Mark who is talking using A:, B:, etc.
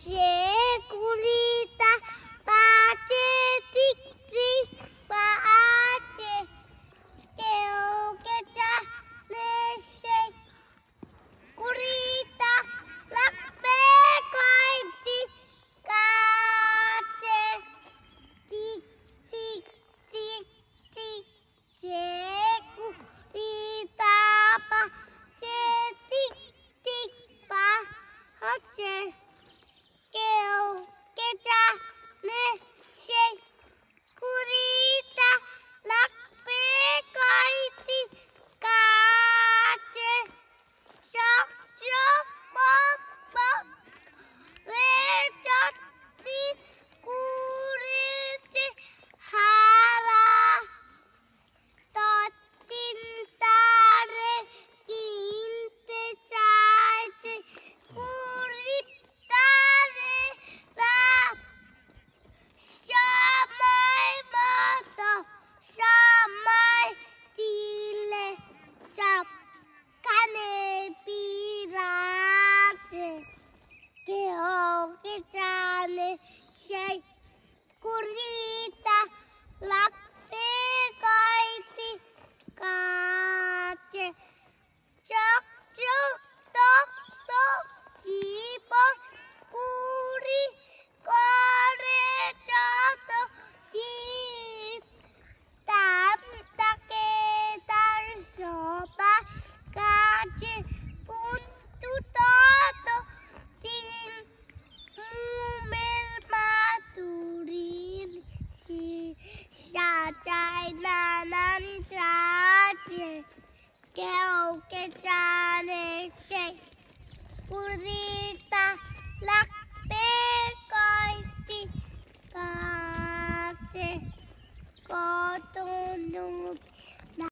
A: যে কুড়িটা পাচে তিকরি পাচে কেউ কে জানে সেই কুড়িটা লাগবে কয়টি কাছে টিক টিক টিক টিক যে কুড়িটা পাচে টিক টিক পাচে কেউ কে জানে সেই কুড়িটা লাগবে কয়টি কাছে চক চক বক বক রে চটি কুড়িতে হারা তিন তারে কিনতে চাইছে কুড়ি তারে সময় মতো সময় দিলে সব কানে পিরাছে কেউ কে জানে সেই কুড়িটা লাগবে কয়টি কাছে চক চক টক টক জীবন কুড়ি করে যত দাম তাকে তার সবার কাছে পুন্তু তত দিন মুমের মাতুরিন সাজায় নানান সাজে কেউ কে জানে সেই কুড়িটা লাগবে কয়টি কাছে কত